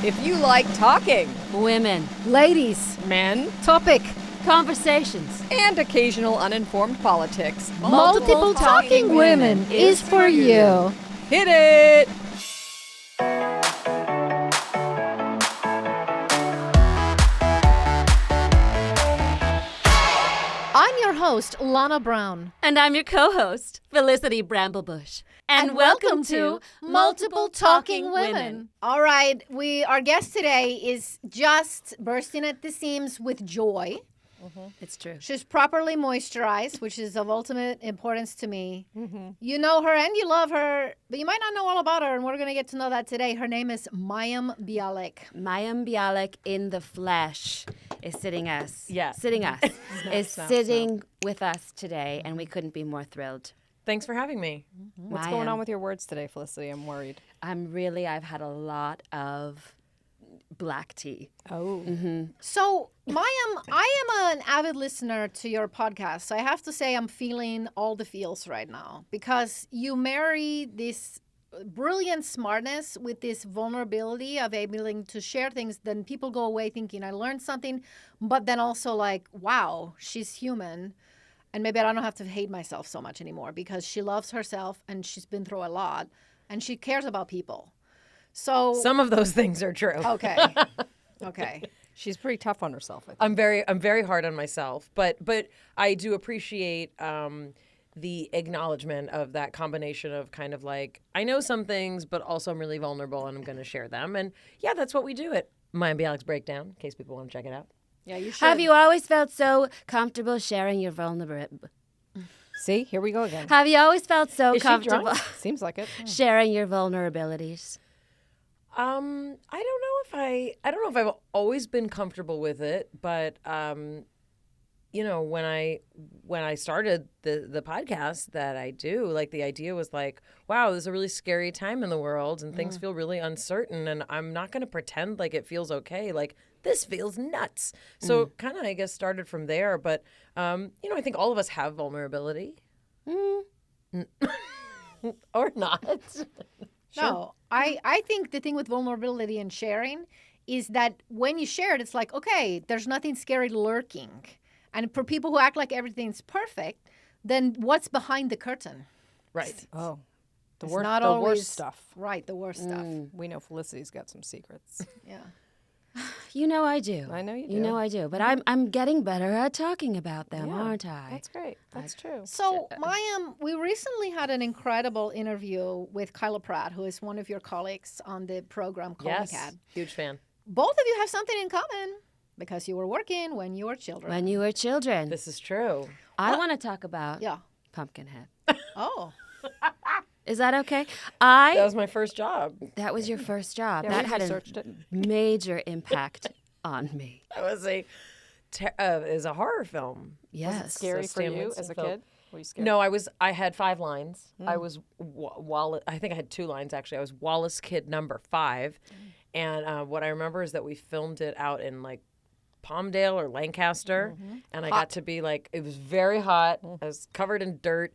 If you like talking, Women. Ladies, men, topic, Conversations. and occasional uninformed politics, multiple talking women is for you. Hit it! I'm your host, Lana Brown. And I'm your co-host, Felicity Bramblebush. And welcome to Multiple Talking Women. All right, our guest today is just bursting at the seams with joy. It's true. She's properly moisturized, which is of ultimate importance to me. You know her and you love her, but you might not know all about her, and we're going to get to know that today. Her name is MAYIM BIALIK. MAYIM BIALIK in the flesh is sitting with us today, and we couldn't be more thrilled. Thanks for having me. What's going on with your words today, Felicity? I'm worried. I've had a lot of black tea. Oh. So, Mayim, I am an avid listener to your podcast. So I have to say I'm feeling all the feels right now because you marry this brilliant smartness with this vulnerability of able to share things. Then people go away thinking I learned something, but then also like, wow, she's human. And maybe I don't have to hate myself so much anymore because she loves herself and she's been through a lot and she cares about people. So Some of those things are true. Okay. She's pretty tough on herself, I think. I'm very hard on myself, but I do appreciate the acknowledgement of that combination of kind of like I know some things, but also I'm really vulnerable and I'm going to share them. And yeah, that's what we do at MAYIM BIALIK's Breakdown. In case people want to check it out. Yeah, you should. Have you always felt so comfortable sharing your vulnerability? See, here we go again. Have you always felt so Is she comfortable drunk? Seems like it. sharing your vulnerabilities? I don't know if I've always been comfortable with it, but you know, when I started the podcast that I do, like the idea was like, wow, there's a really scary time in the world and things feel really uncertain and I'm not going to pretend like it feels okay. Like this feels nuts. So kind of, I guess, started from there. But, you know, I think all of us have vulnerability. Or not. No, I think the thing with vulnerability and sharing is that when you share it, it's like, okay, there's nothing scary lurking. And for people who act like everything's perfect, then what's behind the curtain? Right. Oh, the It's worst, not the always worst stuff. Right, the worst stuff. We know Felicity's got some secrets. Yeah. You know I do. I know you do. You know I do. But I'm getting better at talking about them, aren't I? That's great. That's true. So, Mayim, we recently had an incredible interview with Kyla Pratt, who is one of your colleagues on the program Call Me Yes. Cat. Huge fan. Both of you have something in common because you were working when you were children. When you were children. This is true. I want to talk about Yeah. Pumpkinhead. Oh. Is that okay? That was my first job. That was your first job. Yeah, that we had a researched it. major impact on me. That was it was a horror film. Yes. Was it scary So for Stan you Winston as a film. kid? Were you scared? No, I had 5 lines. I was Wallace. I think I had 2 lines actually. I was Wallace Kid number 5, and what I remember is that we filmed it out in like Palmdale or Lancaster, and I got to be like, it was very hot. I was covered in dirt.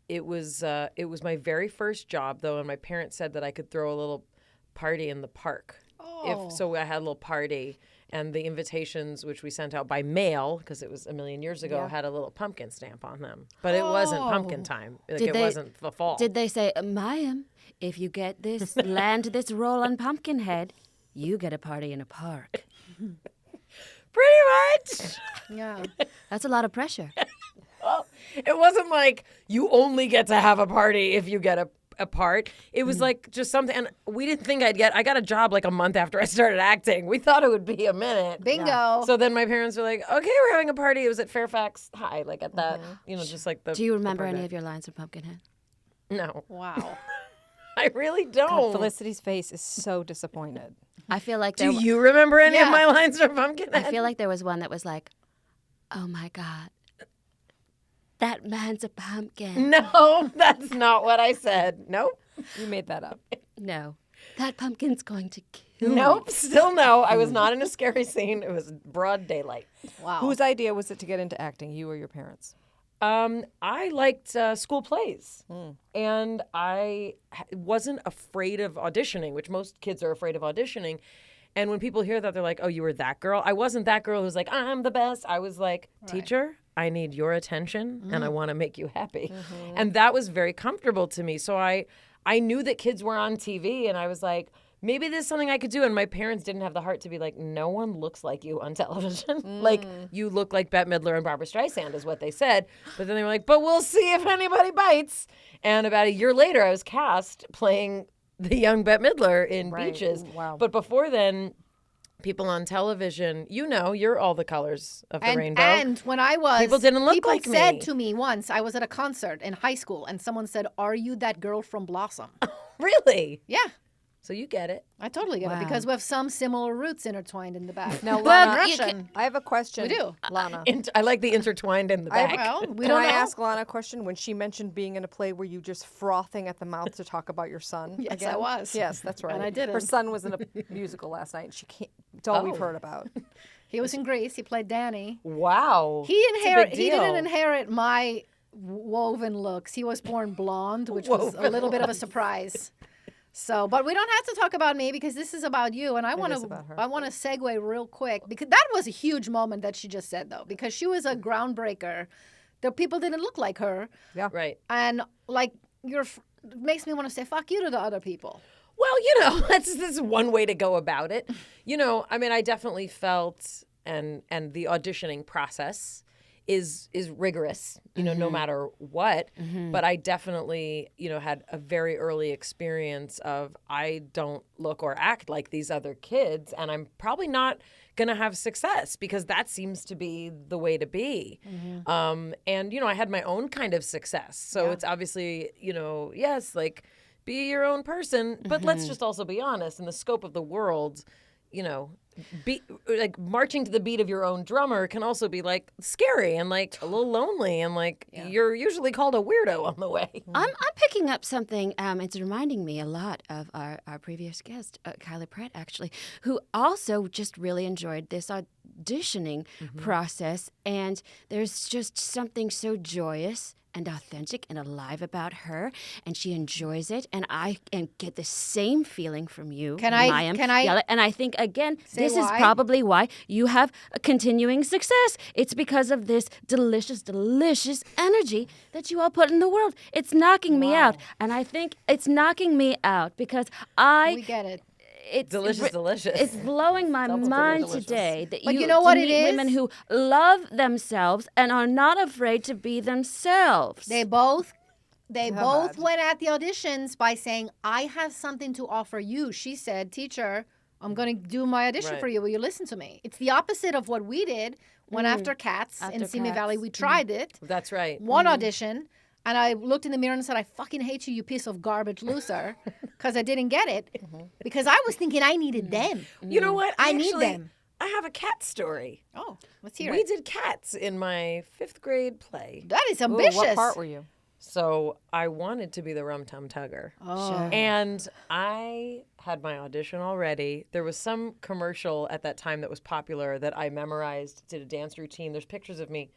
It was my very first job though, and my parents said that I could throw a little party in the park. Oh. So I had a little party. And the invitations, which we sent out by mail, because it was a million years ago, had a little pumpkin stamp on them. But it wasn't pumpkin time. Like, it wasn't the fall. Did they say, Mayim, if you get this, land this role on Pumpkinhead, you get a party in a park? Pretty much. Yeah. That's a lot of pressure. Well, it wasn't like you only get to have a party if you get a part. It was like just something, and we didn't think I got a job like a month after I started acting. We thought it would be a minute. Bingo. So then my parents were like, okay, we're having a party. It was at Fairfax High, like at that, just like the. Do you remember any of your lines from Pumpkinhead? No. Wow. I really don't. God, Felicity's face is so disappointed. I feel like Do you remember any of Yeah. my lines from Pumpkinhead? I feel like there was one that was like, oh my God, that man's a pumpkin. No, that's not what I said. Nope. You made that up. No, that pumpkin's going to kill me. Nope. Still no. I was not in a scary scene. It was broad daylight. Wow. Whose idea was it to get into acting, you or your parents? I liked school plays, and I wasn't afraid of auditioning, which most kids are afraid of auditioning. And when people hear that, they're like, "Oh, you were that girl." I wasn't that girl who's like, "I'm the best." I was like, "Teacher, I need your attention, and I want to make you happy," and that was very comfortable to me. So I knew that kids were on TV, and I was like, maybe this is something I could do. And my parents didn't have the heart to be like, no one looks like you on television. Like, you look like Bette Midler and Barbara Streisand is what they said. But then they were like, but we'll see if anybody bites. And about a year later, I was cast playing the young Bette Midler in Beaches. Wow. But before then, people on television, you're all the colors of the rainbow. And when I was, people didn't look like people me. said to me once, I was at a concert in high school, and someone said, "Are you that girl from Blossom?" Really? Yeah. So you get it. I totally get it because we have some similar roots intertwined in the back. Now, Well, Lana, Russian. I have a question. We do. Lana. I like the intertwined in the back. Well, we Can don't I know. ask Lana a question? When she mentioned being in a play, were you just frothing at the mouth to talk about your son? Yes, again? I was. Yes, that's right. And I didn't. Her son was in a musical last night. She can't. It's all we've heard about. He was in Greece. He played Danny. Wow. He big He didn't deal. inherit my woven looks. He was born blonde, which was a little bit of a surprise. So, but we don't have to talk about me because this is about you, and I want is about her. to segue real quick because that was a huge moment that she just said though, because she was a groundbreaker. The people didn't look like her, Yeah. Right. and like makes me want to say fuck you to the other people. Well, this is one way to go about it. I mean, I definitely felt, and the auditioning process is rigorous, no matter what. But I definitely, had a very early experience of I don't look or act like these other kids, and I'm probably not going to have success because that seems to be the way to be. And, I had my own kind of success. So it's obviously, yes, like, be your own person, but let's just also be honest. In the scope of the world, be like marching to the beat of your own drummer can also be like scary and like a little lonely and like you're usually called a weirdo on the way. I'm picking up something. It's reminding me a lot of our previous guest, Kyla Pratt, actually, who also just really enjoyed this auditioning process. And there's just something so joyous and authentic and alive about her, and she enjoys it. And I get the same feeling from you, Mayim. Can I- And I think, again, this is why? probably why you have a continuing success. It's because of this delicious, delicious energy that you all put in the world. It's knocking me out. And I think it's knocking me out because We get it. it's Delicious. It's blowing my Sounds pretty mind delicious. today that But you you know what to it meet is? women who love themselves and are not afraid to be themselves. They both bad. went at the auditions by saying, "I have something to offer you." She said, "Teacher, I'm going to do my audition Right. for you. Will you listen to me?" It's the opposite of what we did when after Cats in After Simi Cats. Valley, we tried it. That's right. One audition, and I looked in the mirror and said, "I fucking hate you, you piece of garbage loser," because I didn't get it. Because I was thinking I needed them. You know what? I need Actually, them. I have a cat story. Oh, let's hear We it. did cats in my 5th grade play. That is Ooh, ambitious. what part were you? So I wanted to be the Rum Tum Tugger. Oh. And I had my audition already. There was some commercial at that time that was popular that I memorized, did a dance routine. There's pictures of me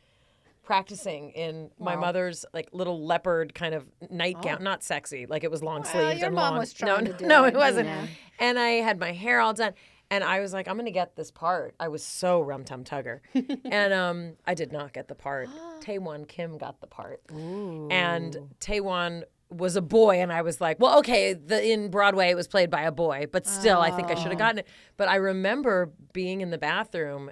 practicing in my mother's like little leopard kind of nightgown, not sexy, like it was long sleeved your and mom long. was trying no, to do no, it, it wasn't. you know. And I had my hair all done. And I was like, I'm going to get this part. I was so Rum Tum Tugger. And I did not get the part. Taewon Kim got the part. And Taewon was a boy. And I was like, well, okay, in Broadway it was played by a boy. But still, I think I should have gotten it. But I remember being in the bathroom,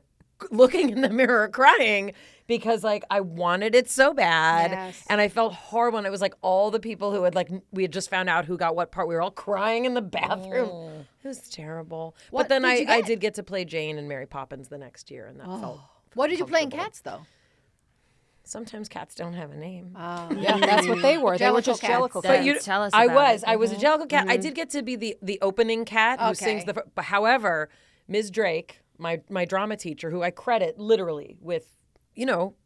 looking in the mirror, crying because like I wanted it so bad. Yes. And I felt horrible. And it was like all the people who had like, we had just found out who got what part. We were all crying in the bathroom. It was terrible. What but then did you I get? did get to play Jane and Mary Poppins the next year. And that felt What did you play in comfortable. Cats, though? Sometimes cats don't have a name. Yeah, that's what they were. They were just Jellicle Jellicle cats. cats. Tell us I about was. it. I was a Jellicle cat. I did get to be the opening cat who sings Okay. but however, Ms. Drake, my drama teacher, who I credit literally with,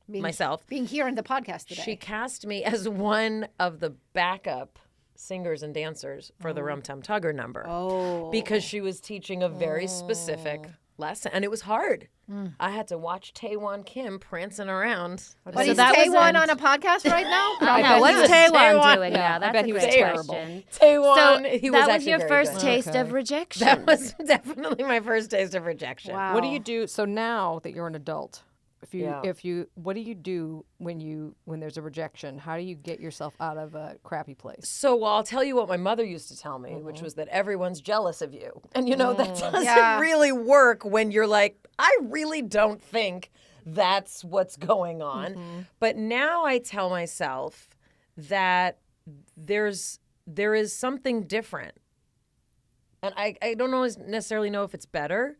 myself, Being here in the podcast today. she cast me as one of the backup singers and dancers for the Rum Tum Tugger number. Oh. Because she was teaching a very specific lesson, and it was hard. I had to watch Taewon Kim prancing around. But So is that was Taewon it. on a podcast right now? I bet know. he What's was. Taewon Taewon- doing Yeah, now? I That's bet a he was great terrible. question. Taewon, So he was that was actually your very first good. taste Okay. of rejection. That was definitely my first taste of rejection. Wow. What do you do? So now that you're an adult, Yeah. what do you do when there's a rejection? How do you get yourself out of a crappy place? So, well, I'll tell you what my mother used to tell me, which was that everyone's jealous of you. And, you know, that doesn't Yeah. really work when you're like, I really don't think that's what's going on. But now I tell myself that there is something different. And I don't always necessarily know if it's better,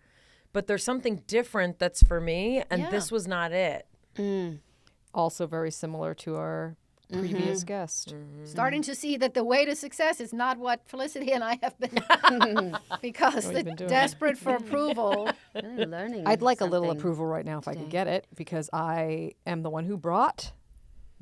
but there's something different that's for me, and this was not it. Also very similar to our previous guest. Starting to see that the way to success is not what Felicity and I have been because the been doing? desperate for approval. Learning. I'd like a little something. approval right now if I could get it, because I am the one who brought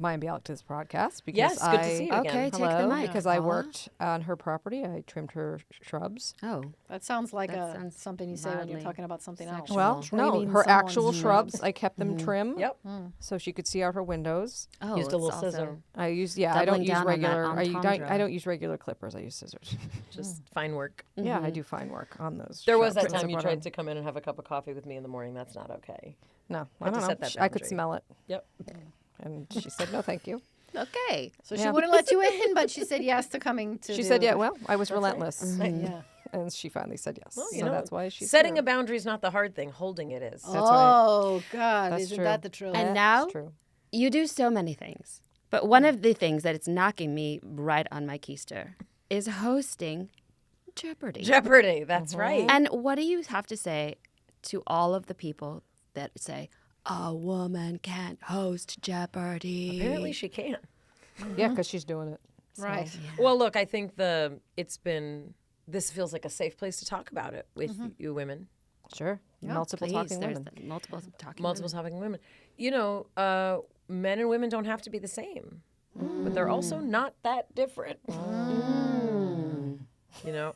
MAYIM BIALIK to this podcast. Because Yes, good to see you again. Okay, take the Hello, mic. because I Paula. worked on her property. I trimmed her shrubs. Oh, That sounds like That sounds something you say when you're mildly talking about something else. sexual. Well, no, Trimming her someone's actual shrubs, I kept them trim. Yep. So she could see out her windows. oh, Used a it's little also- scissor. I use I don't Doubling use down on that regular. entendre. I don't use regular clippers. I use scissors. Just fine work. Yeah, I do fine work on those. There was that shrubs. time you But, tried to come in and have a cup of coffee with me in the morning. That's not okay. No, I had to don't know. set that I could boundary. smell it, Yep. and she said no, thank you. Okay. So she Yeah. wouldn't let you in, but she said yes to coming to. She do said, "Yeah, the- well, I was relentless," yeah. and she finally said yes. Well, you so know, that's why she's setting here. a boundary is not the hard thing. Holding it is. right. Oh God, That's isn't true. that the truth? And That's now true. you do so many things, but one of the things that it's knocking me right on my keister is hosting Jeopardy. Jeopardy. That's right. And what do you have to say to all of the people that say a woman can't host Jeopardy? Apparently she can. Yeah, because she's doing it. So. Right. Well, look, I think this feels like a safe place to talk about it with you women, Sure. Multiple Please, talking there's women. the multiple talking multiple talking women. You know, men and women don't have to be the same, but they're also not that different. You know,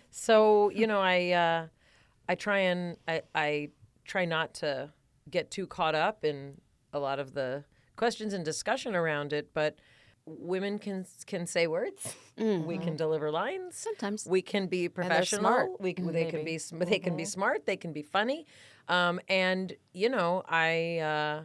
so you know, I try not to get too caught up in a lot of the questions and discussion around it, but women can say words. We can deliver lines. Sometimes. We can be professional. smart, They can be they can be smart. They can be funny. And you know, I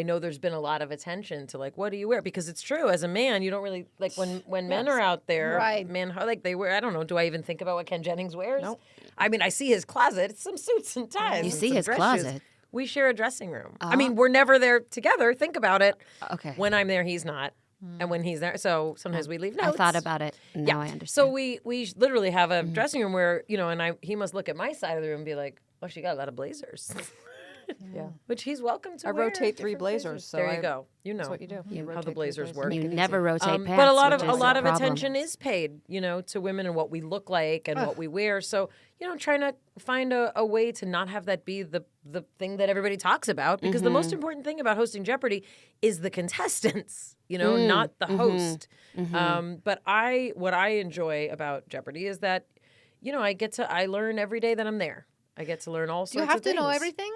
know there's been a lot of attention to like, what do you wear? Because it's true. As a man, you don't really like when men are out there. Right. Men like they wear. I don't know. Do I even think about what Ken Jennings wears? Nope. I mean, I see his closet. It's some suits and ties. You and see some his dress shoes. closet. We share a dressing room. I mean, we're never there together. Think about it. Okay. When I'm there, he's not. And when he's there, so sometimes we leave notes. I thought about it. Now I understand. So we literally have a dressing room where, you know, and he must look at my side of the room and be like, oh, she got a lot of blazers. Yeah. Which he's welcome to I wear rotate 3 different blazers, so there you I- go. You know That's what you do. how the rotate 3 blazers work. you never rotate pants. But a lot which of is a problem. attention is paid, you know, to women and what we look like and what we wear. So, you know, trying to find a way to not have that be the thing that everybody talks about, because the most important thing about hosting Jeopardy is the contestants, you know, not the host. But what I enjoy about Jeopardy is that, you know, I learn every day that I'm there. I get to learn all sorts Do you of have things. to know everything?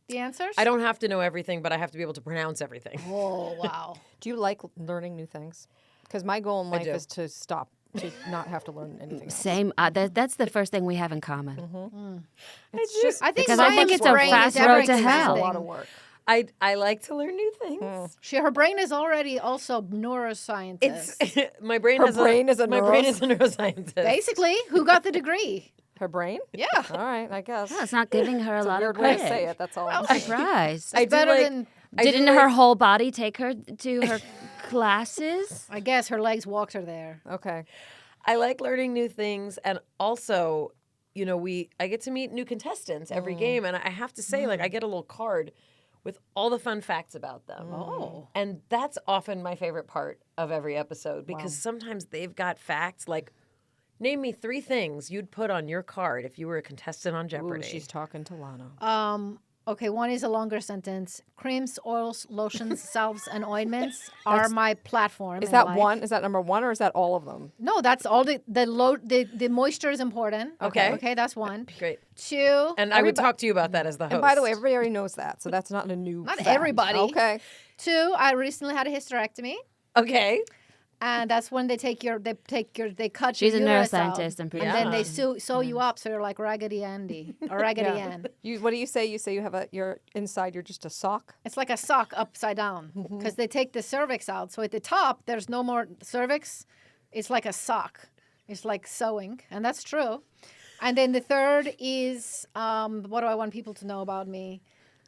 The answers? I don't have to know everything, but I have to be able to pronounce everything. Oh wow. Do you like learning new things? Because my goal in life do. is to stop, to not have to learn anything else. Same. That's the first thing we have in common. It's just I think Because I think Mayim's it's a brain fast is road already to hell. a expanding. lot of work. I like to learn new things. Her brain is already also neuroscientist. It's my brain. Her brain is a my brain is a neuroscientist. Basically, who got the degree? Her brain? Yeah. All right, I guess. Well, it's not giving her a It's a lot weird of way credit. to say it. That's all. I'm I'm saying. surprised. I do Better like- than I do Didn't like- her whole body take her to her classes? I guess her legs walked her there. Okay. I like learning new things, and also, you know, I get to meet new contestants every game, and I have to say, like, I get a little card with all the fun facts about them. Oh. And that's often my favorite part of every episode, because sometimes they've got facts like, name me 3 things you'd put on your card if you were a contestant on Ooh, Jeopardy. she's talking to Lana. Okay, one is a longer sentence. Creams, oils, lotions, salves, and ointments are my platform. Is in that life. one? Is that number one, or is that all of them? No, that's all. The moisture is important. Okay. Okay, that's one. Great. 2. And I would talk to you about that as the host. And by the way, everybody already knows that, so that's not a new. Not fact. everybody. Okay. 2. I recently had a hysterectomy, Okay. and that's when they cut She's your a uterus out, neuroscientist, I'm pretty and then they sure. sew you up, so you're like Raggedy Andy or Raggedy Ann. What do you say? You say you have you're inside. You're just a sock. It's like a sock upside down because they take the cervix out. So at the top, there's no more cervix. It's like a sock. It's like sewing, and that's true. And then the third is what do I want people to know about me?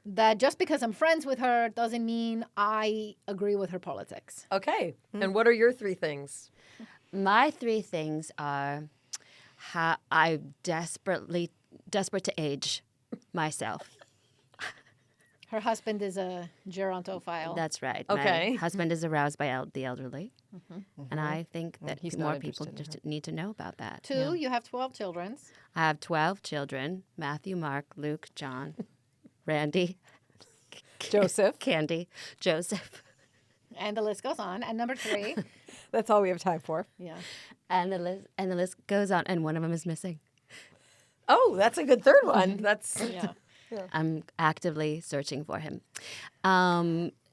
That just because I'm friends with her doesn't mean I agree with her politics. Okay. And what are your 3 things? My 3 things are how I'm desperate to age myself. Her husband is a gerontophile. That's right. Okay. My husband is aroused by the elderly. And I think that he's more not people interested in just need to know about that. 2, you have 12 children. I have 12 children: Matthew, Mark, Luke, John, Randy, Joseph. Candy, Joseph. And the list goes on. And number 3, That's all we have time for. yeah. And the list goes on, and one of them is missing. Oh, that's a good 3rd one. That's Yeah. I'm actively searching for him.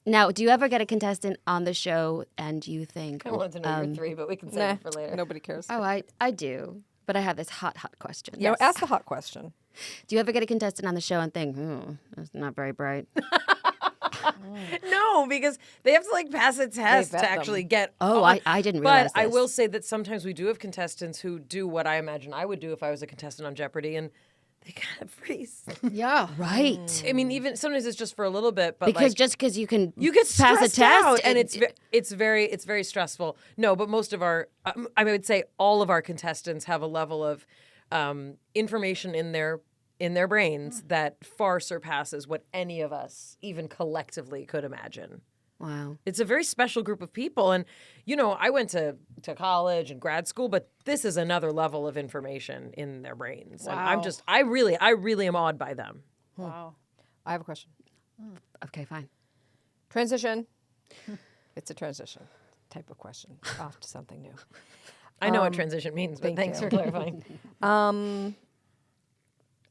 Now, do you ever get a contestant on the show and you think, I wanted to know your 3, but we can save it for later. Nobody cares. oh, I do, but I have this hot question. No, ask the hot question. Do you ever get a contestant on the show and think, that's not very bright? No, because they have to like pass a test vet to them. actually get. Oh, on. I didn't realize But I this. will say that sometimes we do have contestants who do what I imagine I would do if I was a contestant on Jeopardy, and they kind of freeze. Yeah. Right. I mean, even sometimes it's just for a little bit, but Because like, just because you can you get pass a stressed test, out, and it's very stressful. No, but most of our, I would say all of our contestants have a level of information in their brains that far surpasses what any of us, even collectively, could imagine. Wow. It's a very special group of people. And, you know, I went to college and grad school, but this is another level of information in their brains. And Wow. I really am awed by them. Wow. I have a question. Okay, fine. Transition. It's a transition type of question. Off to something new. I know what transition means, but thank thanks you. for clarifying.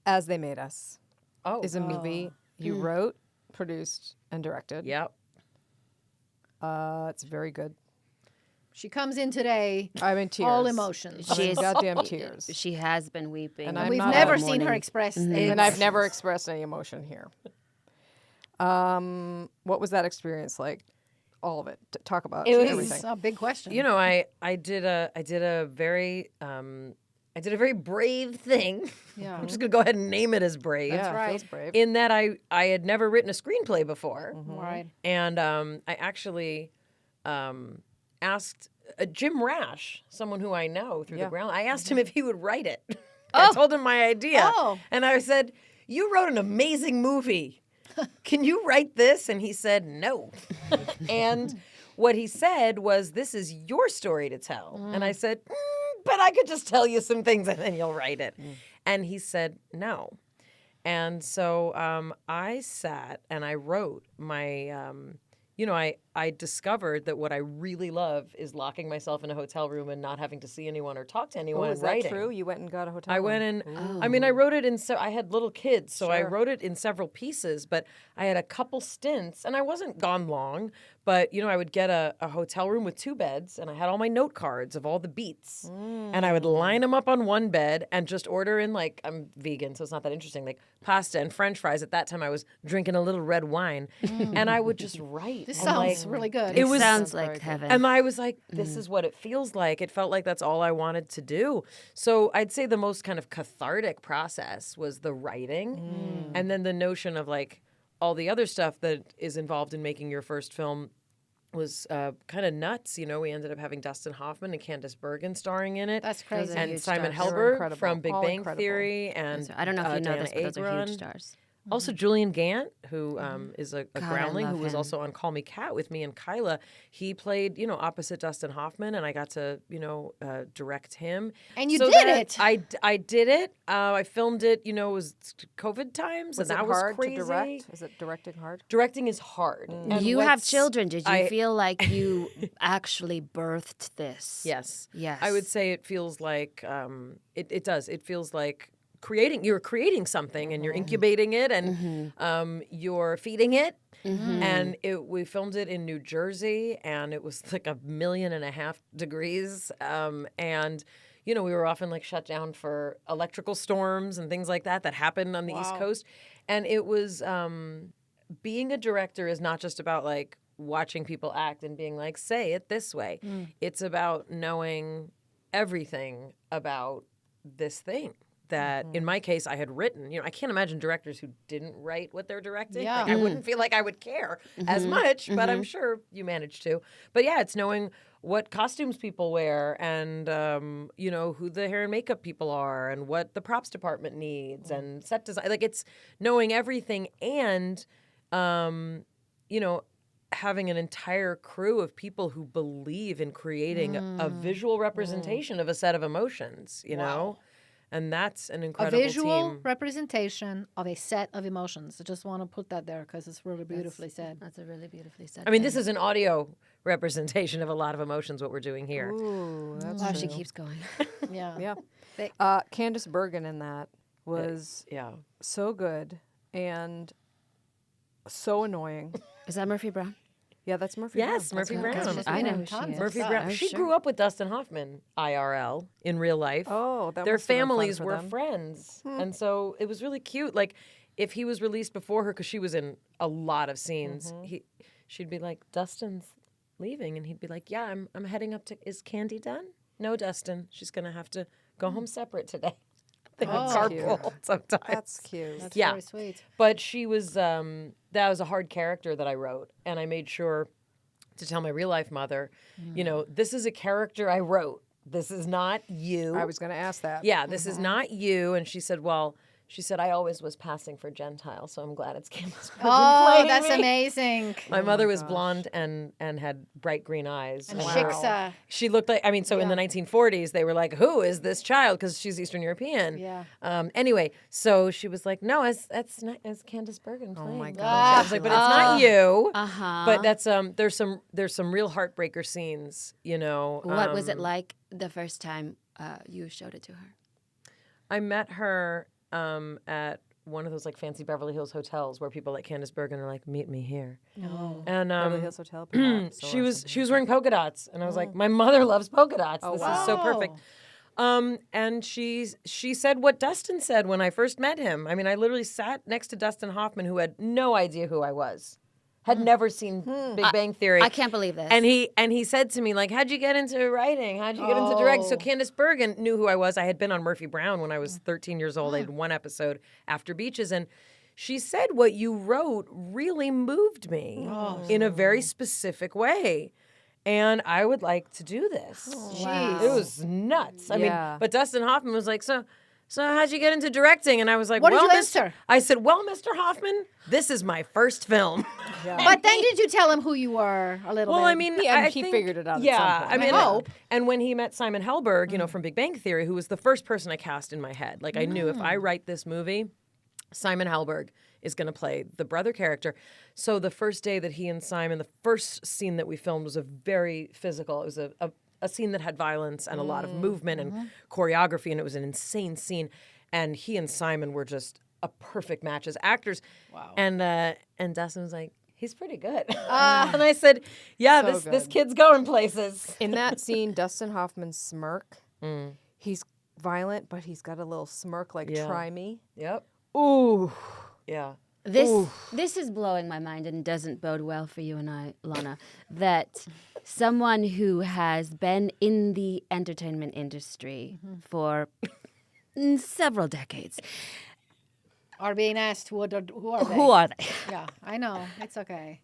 As They Made Us Oh, is a movie you wrote, produced, and directed. yep. It's very good. She comes in today, I'm in tears. all emotions. I'm in She's- goddamn tears. She has been weeping. And And I'm we've not never all seen her morning. express And I've never expressed any emotion here. What was that experience like? All of it. Talk about It was- everything. It's a big question. You know, I did a very brave thing. Yeah. I'm just gonna go ahead and name it as brave. Yeah, right. feels brave. In that I had never written a screenplay before, Right. and I actually asked Jim Rash, someone who I know through the ground. I asked him if he would write it. I told him my idea, Oh. and I said, "You wrote an amazing movie. Can you write this?" And he said, "No." And what he said was, "This is your story to tell." And I said, "But I could just tell you some things and then you'll write it." And he said, "No." And so I sat and I wrote my, I discovered that what I really love is locking myself in a hotel room and not having to see anyone or talk to anyone. Oh, and is that writing. true? You went and got a hotel I room? went in. I mean, I wrote it in. I had little kids, so I Sure. wrote it in several pieces. But I had a couple stints, and I wasn't gone long. But I would get a hotel room with 2 beds, and I had all my note cards of all the beats, and I would line them up on one bed and just order in I'm vegan, so it's not that interesting, like pasta and French fries. At that time, I was drinking a little red wine, and I would just write. This and, sounds really good. It was sounds like heaven. and I was like, this is what it feels like. It felt like that's all I wanted to do. So I'd say the most kind of cathartic process was the writing. And then the notion of all the other stuff that is involved in making your first film was kind of nuts. We ended up having Dustin Hoffman and Candice Bergen starring in it. That's crazy. And huge Simon stars. They're Helberg incredible. from Big All Bang incredible. Theory. And I don't know if you know Diana this, but those are Agron. huge stars. Also, Julian Gant, who is a God, I groundling, who love was him. also on Call Me Kat with me and Kyla. He played, opposite Dustin Hoffman, and I got to, direct him. And you So did that- it. I did it. I filmed it. It was COVID times, Was and it that was hard crazy. to direct? Is it directing hard? Directing is hard. And You have what's- children. Did you I- feel like you actually birthed this? Yes. Yes. I would say it feels like it does. It feels like you're creating something and you're incubating it and you're feeding it. And we filmed it in New Jersey and it was like 1.5 million degrees. And we were often like shut down for electrical storms and things like that happened on the East Coast. And it was being a director is not just about like watching people act and being like, say it this way. It's about knowing everything about this thing that in my case I had written. I can't imagine directors who didn't write what they're directing. Yeah. Like, I wouldn't feel like I would care as much, but I'm sure you managed to. But yeah, it's knowing what costumes people wear and who the hair and makeup people are and what the props department needs and set design. Like it's knowing everything and having an entire crew of people who believe in creating a visual representation of a set of emotions, know? And that's an A incredible visual team. representation of a set of emotions. I just want to put that there because it's really beautifully said. That's a really beautifully said. I mean, this is an audio representation of a lot of emotions, what we're doing here. Ooh, that's Oh, true. she keeps going. Yeah. Yeah. Candace Bergen in that was Yeah. so good and so annoying. Is that Murphy Brown? Yeah, that's Murphy. Yes, Brown. Murphy Because Brown. she's I been know in who she tons is. of Murphy stuff. Brown. Oh, She sure. grew up with Dustin Hoffman, IRL, in real life. Oh, that Their must have been fun families for were them. friends. And so it was really cute. Like, if he was released before her, because she was in a lot of scenes, she'd be like, Dustin's leaving. And he'd be like, yeah, I'm heading up to, is Candy done? No, Dustin. She's going to have to go home separate today. They would Oh. carpool sometimes. That's cute. That's Yeah. very sweet. But she was, that was a hard character that I wrote. And I made sure to tell my real life mother, this is a character I wrote. This is not you. I was going to ask that. Yeah, this is not you. And she said, I always was passing for Gentile, so I'm glad it's Candace Bergen Oh, playing that's me. amazing. My mother was blonde and had bright green eyes. And Wow. Shiksa. She looked like, in the 1940s, they were like, who is this child? Because she's Eastern European. Yeah. Anyway, so she was like, no, it's Candace Bergen playing. my me." gosh. I was like, but it's not you. Uh-huh. But that's there's some real heartbreaker scenes, What was it like the first time you showed it to her? I met her at one of those like fancy Beverly Hills hotels where people like Candace Bergen are like, meet me here. Oh. And Beverly Hills Hotel. perhaps, she or was something. wearing polka dots, and I was like, my mother loves polka dots. This is so perfect. And she said what Dustin said when I first met him. I mean, I literally sat next to Dustin Hoffman, who had no idea who I was, had never seen Big Bang Theory. I can't believe this. And he said to me, like, how'd you get into writing? How'd you get into directing? So Oh. Candace Bergen knew who I was. I had been on Murphy Brown when I was 13 years old. I did one episode after Beaches. And she said, what you wrote really moved me in a very specific way. And I would like to do this. Jeez. It was nuts. I Yeah. mean, but Dustin Hoffman was like, so how'd you get into directing? And I was like, What did well, you Mr. answer? I said, well, Mr. Hoffman, this is my first film. But then did you tell him who you were a little bit? Well, I mean, Yeah, I he think- figured it out at Yeah, some point. I mean, I hope. and when he met Simon Helberg, from Big Bang Theory, who was the first person I cast in my head, like I knew if I write this movie, Simon Helberg is going to play the brother character. So the first day that he and Simon, the first scene that we filmed was a very physical. It was a scene that had violence and a lot of movement and choreography, and it was an insane scene. And he and Simon were just a perfect match as actors. Wow. And Dustin was like, he's pretty good. And I said, yeah, So this good. kid's going places. In that scene, Dustin Hoffman's smirk, he's violent, but he's got a little smirk like, Yeah. try me. Yep. Ooh. Yeah. This is blowing my mind and doesn't bode well for you and I, Lana, that someone who has been in the entertainment industry for several decades. Are being asked who are they? Who are they? Yeah, I know. It's okay.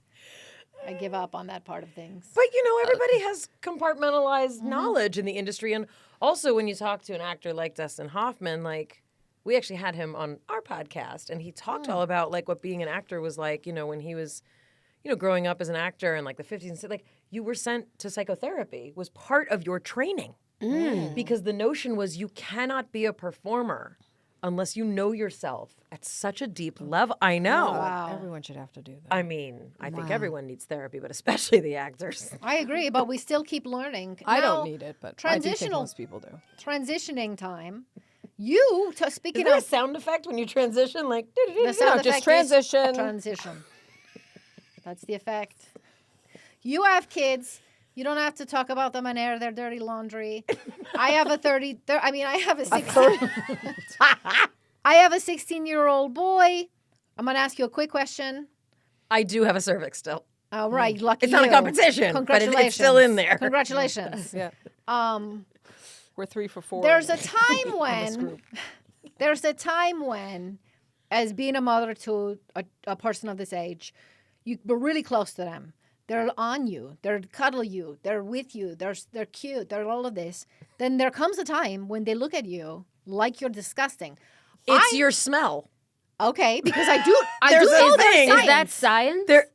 I give up on that part of things. But everybody has compartmentalized knowledge in the industry, and also when you talk to an actor like Dustin Hoffman, like we actually had him on our podcast, and he talked all about like what being an actor was like, when he was, growing up as an actor in like the 50s and like you were sent to psychotherapy was part of your training because the notion was you cannot be a performer unless you know yourself at such a deep level. I know. Wow. Everyone should have to do that. I mean, I think everyone needs therapy, but especially the actors. I agree, but we still keep learning. I Now, don't need it, but I do think transitional- most people do. Transitioning time. Is Speaking there a of sound effect when you transition? Like, the sound just effect is transition. transition. That's the effect. You have kids. You don't have to talk about them and air their dirty laundry. I have a 16-year-old boy. I'm going to ask you a quick question. I do have a cervix still. All right, lucky It's not a you. competition, but Congratulations. it's still in there. Congratulations. Yeah. We're 3 for 4. There's a time when, as being a mother to a person of this age, we're really close to them. They're on you. They're cuddle you. They're with you. They're cute. They're all of this. Then there comes a time when they look at you like you're disgusting. It's your smell. Okay, because I There's do a know thing. there's Is that science. science?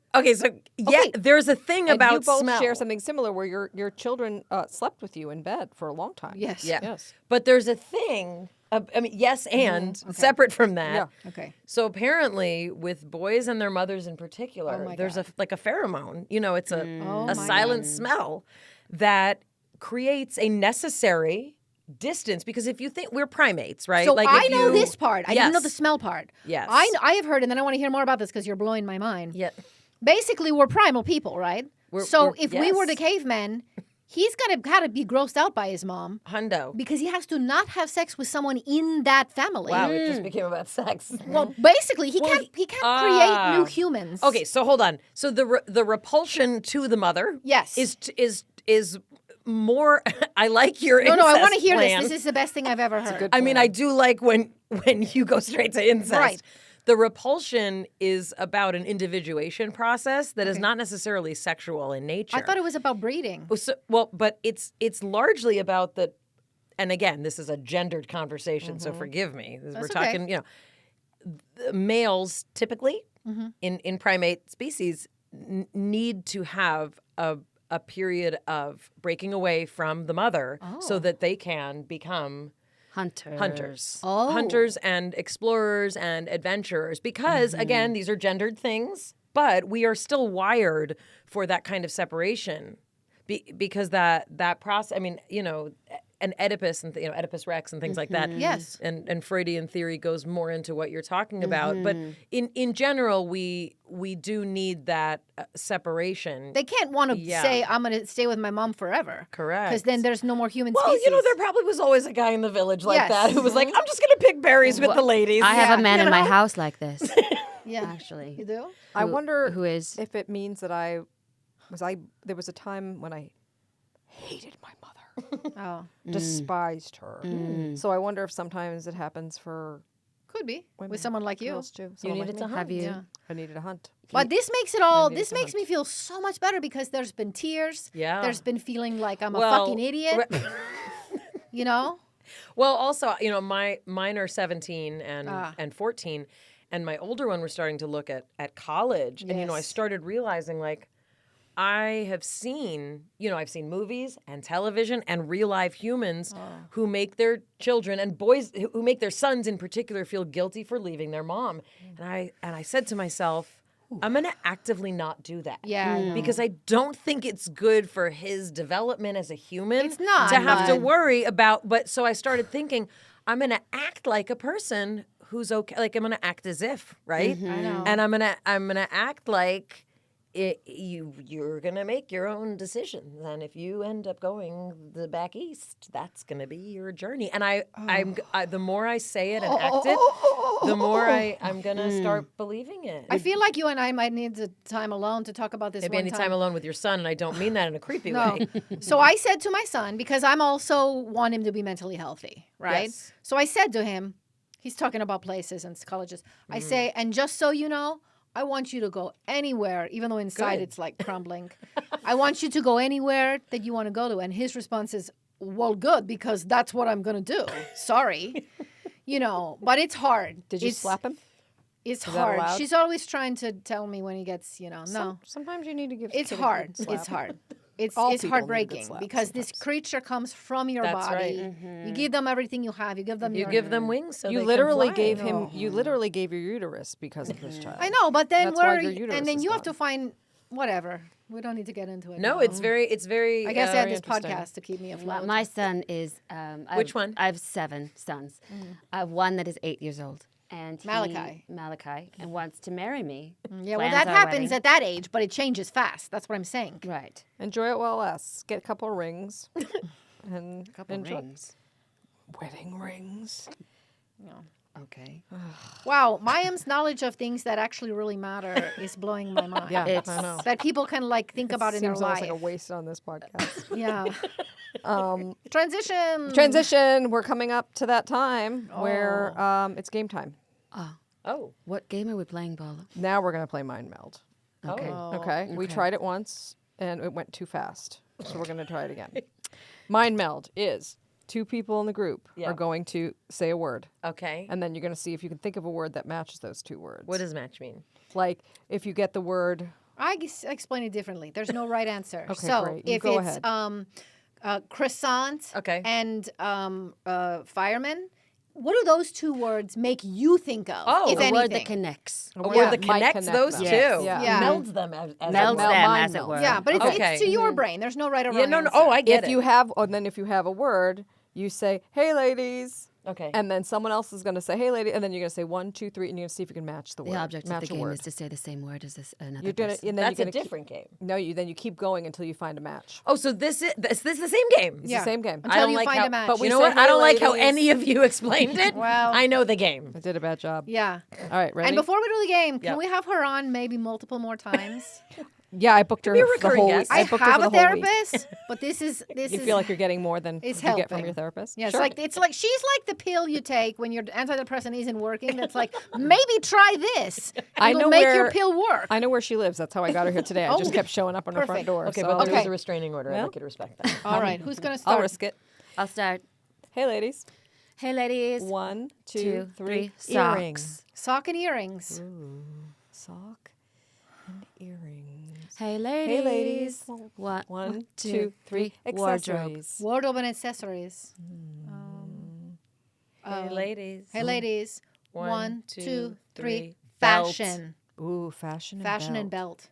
There's a thing and about you both smell. share something similar where your children slept with you in bed for a long time. Yes. Yeah. Yes. But there's a thing. Yes, and separate from that. Yeah. Okay. So apparently, with boys and their mothers in particular, Oh my there's God. a pheromone. It's a Oh a my silent smell that creates a necessary distance. Because if you think we're primates, right? So like I if know you- this part. I didn't know Yes. the smell part. Yes. I have heard, and then I want to hear more about this because you're blowing my mind. Yeah. Basically, we're primal people, right? We're- If we were the yes. cavemen, he's gotta be grossed out by his mom Hundo. because he has to not have sex with someone in that family. Wow, it just became about sex. Well, basically, he can't create new humans. Okay, so hold on. So the repulsion to the mother, Yes. is more. I like your No, I want to incest hear plan. this. This is the best thing I've ever heard. good I mean, I do like when you go straight to incest. Right. The repulsion is about an individuation process that is not necessarily sexual in nature. I thought it was about breeding. But it's largely about the, and again, this is a gendered conversation, so forgive me. We're okay. talking, the males typically in primate species need to have a period of breaking away from the mother so that they can become hunters. Oh. Hunters and explorers and adventurers. Because, again, these are gendered things, but we are still wired for that kind of separation. Because that process, I mean, and Oedipus and Oedipus Rex and things like that. Yes. And Freudian theory goes more into what you're talking about. But in general, we do need that separation. They can't want to Yeah. say, I'm going to stay with my mom forever. Correct. Because then there's no more human Well, species. there probably was always a guy in the village like Yes. that who was like, I'm just going to pick berries with the ladies. I have Yeah, a man you in my know? house like this, Yeah. actually. You do? I wonder who is if it means that there was a time when I hated my mother, Oh. despised her. So I wonder if sometimes it happens for Could be. women, With someone like you. girls too. You Someone needed like to me. hunt. have you? Yeah. I needed a hunt. But this makes it all, needed this to makes hunt. me feel so much better because there's been tears. Yeah. There's been feeling like I'm a Well, fucking idiot. You know? Well, also, mine are 17 Ah. and 14, and my older one were starting to look at college, and I Yes. started realizing like I have seen, I've seen movies and television and real life humans who make their children and boys who make their sons in particular feel guilty for leaving their mom, and I said to myself, I'm going to actively not do that. Yeah, I know. Because I don't think it's good for his development as a human. It's not, to have to but- worry about. But so I started thinking, I'm going to act like a person who's okay. Like I'm going to act as if, right? I know. And I'm gonna act like you're gonna make your own decisions, and if you end up going the back east, that's gonna be your journey. And I'm the more I say it and act it, the more I'm gonna start believing it. I feel like you and I might need the time alone to talk about this Maybe one any time alone with your son, and I don't mean that in a creepy No. way. So I said to my son, because I'm also want him to be mentally healthy, right? Yes. So I said to him, he's talking about places and colleges. I say, and just so you know, I want you to go anywhere, even though inside Good. it's like crumbling. I want you to go anywhere that you want to go to. And his response is, well, good, because that's what I'm going to do. Sorry. but it's hard. Did you It's- slap him? It's that hard. allowed? She's always trying to tell me when he gets, no. Sometimes you need to give. It's kid a hard. good slap. It's hard. It's All it's people need a good heartbreaking slap because this sometimes. creature comes from your That's body. right. You give them everything you have. You give them You your give them wings so You they literally can fly. gave him. You literally gave your uterus because of this child. I know, but then That's why where your uterus and then is you have gone. to find whatever. We don't need to get into it. No, now. it's very. I guess I had this interesting. podcast to keep me afloat. My son is. Which one? I have 7 sons. I have one that is 8 years old, and Malachi. and wants to marry me. Yeah, well, Plans that our happens wedding. at that age, but it changes fast. That's what I'm saying. Right. Enjoy it while it lasts. Get a couple of rings. And Couple enjoy. rings. Wedding rings. Okay. Wow, Mayim's knowledge of things that actually really matter is blowing my mind. Yeah, It's- I know. That people can think about in their Seems almost life. like a waste on this podcast. Yeah. Transition. Transition. We're coming up to that time where it's game time. Oh. What game are we playing, Paula? Now we're gonna play Mind Meld. Okay. Okay. We tried it once and it went too fast, so we're gonna try it again. Mind Meld is 2 people in the group Yeah. are going to say a word, Okay. and then you're gonna see if you can think of a word that matches those 2 words. What does match mean? Like if you get the word. I explain it differently. There's no right answer. Okay, so great. You if go it's ahead. croissant Okay. and fireman, what do those 2 words make you think of, Oh, if a A anything? word that connects. A word word that might connects connect those them. two. Yes. Yeah. Yeah. Melds them as Melds Mel- them, mind as it meld. were. Yeah, but Okay. it's to your brain. There's no right or wrong Yeah, no. answer. Oh, I get If it. you have, and then if you have a word, you say, "Hey, ladies." Okay. And then someone else is going to say, "Hey, lady," and then you're going to say 1, 2, 3, and you're going to see if you can match the word. The object match of the a game word. is to say the same word as another You're gonna, person. and then That's you're a gonna different game. No, then you keep going until you find a match. Oh, so this is the same game. It's Yeah. the same game. Until I don't you like find how, a match. But we you know say, what? I "Hey, don't like how ladies." any of you explained it. Well- I know the game. I did a bad job. Yeah. All right, ready? And before we do the game, can Yep. we have her on maybe multiple more times? yeah, I booked her be a for the recurring whole guest. week. I booked her have for a the whole week. therapist, but this You is feel like you're getting more than it's you get from helping. your therapist? Yeah, Sure. it's like she's like the pill you take when your antidepressant isn't working. That's like, maybe try this. I It'll know make where your pill work. I know where she lives. That's how I got her here today. I just kept showing up on her front Perfect. door. Okay, so but there Okay. is a restraining order. I'd Well. like you to respect that. All right, who's gonna start? I'll risk it. I'll start. Hey, ladies. Hey, ladies. 1, 2, 2, 3. 3. Earrings. Socks. Sock and earrings. Sock and earrings. Hey, ladies. Hey, ladies. One, 1, 2, 3. Wardrobe. Accessories. Wardrobe and accessories. Hey, ladies. Hey, ladies. 1, 1, 2, 2, 3. 3. Belt. Fashion. Ooh, fashion and Fashion belt. and belt.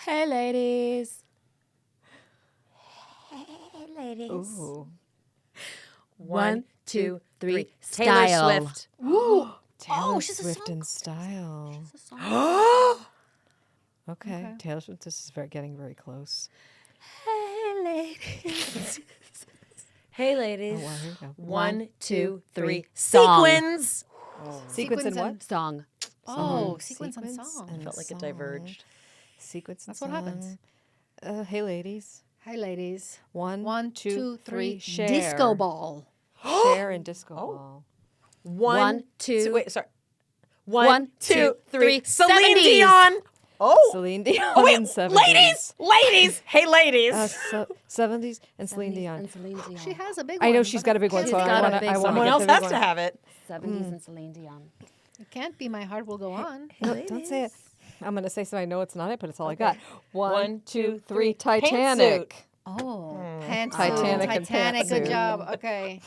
Hey, ladies. Hey, ladies. Ooh. 1, 2, 3. Style. Taylor Swift. Taylor she's a Swift song- in style. Okay. Taylor Swift, this is getting very close. Hey, ladies. Hey, ladies. Oh, wow, here we go. 1, 2, 3. Song. Sequins. Sequence and what? Song. Oh, sequence and Sequence song. and Felt like it song. diverged. Sequence and That's what happens. Hey, ladies. Hey, ladies. 1, 1, 2, 2, 3. Share. Disco ball. Share and disco ball. 1, 2. Wait, sorry. 1, 1, 2, 2, 3. 3. Celine 70s. Dion. Oh. Celine Dion Oh, wait, in 70s. ladies. Hey, ladies. 70s and Celine Dion. And Celine Dion. She has a big I one. know she's but got a it big one, can't so be- got a I want big to. one. Someone else has to have it. 70s and Celine Dion. It can't be My Heart Will Go On. No, don't say it. I'm going to say so. I know it's not it, but it's all I got. 1, 1, 2, 2, 3. 3. Titanic. Oh, Titanic Titanic. and Titanic. Good pantsuit. job. Okay.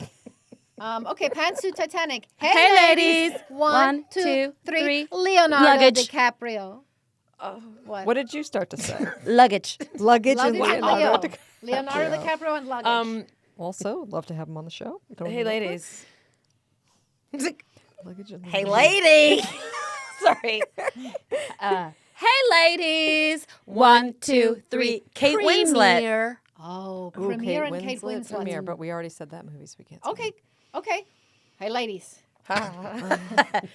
Okay, pantsuit Titanic. Hey, ladies. 1, 2, 2, 3. 3. Leonardo Luggage. DiCaprio. What? What did you start to say? Luggage. Luggage and Luggage and Leonardo. Leo. Leonardo DiCaprio and luggage. Also, love to have him on the show. Don't Hey, remember. ladies. Luggage and Hey, Leonardo. lady. Sorry. Hey, ladies. 1, 2, 3. Kate Winslet. Premier. Oh, Ooh, Premiere and Kate Winslet. Premiere, but we already said that movie, so we can't say Okay, okay. Hey, ladies. that.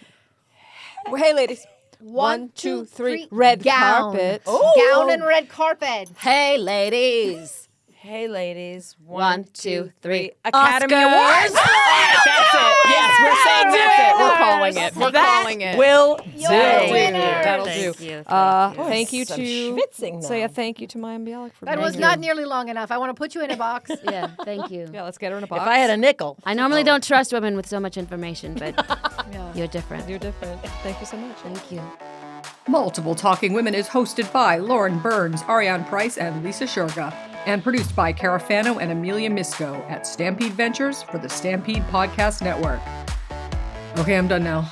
Well, hey, ladies. 1, 2, 3. Red Gown. carpet. Gown and red carpet. Hey, ladies. Hey, ladies. 1, 2, 3. Academy Oscars. Awards. That's it. Yes, we're saying that's it. We're calling calling it. We're calling it. Will do. winner. That'll Thank do. you. Thank you I'm to schwitzing say a now. thank you to Maya and Bialik for That being was here. not nearly long enough. I want to put you in a box. Yeah, thank you. Yeah, let's get her in a box. If I had a nickel. I normally don't trust women with so much information, but Yeah. you're different. You're different. Thank you so much. Thank you. Multiple Talking Women is hosted by Lauren Burns, Ariane Price, and Lisa Shurga, and produced by Cara Fano and Amelia Misko at Stampede Ventures for the Stampede Podcast Network. Okay, I'm done now.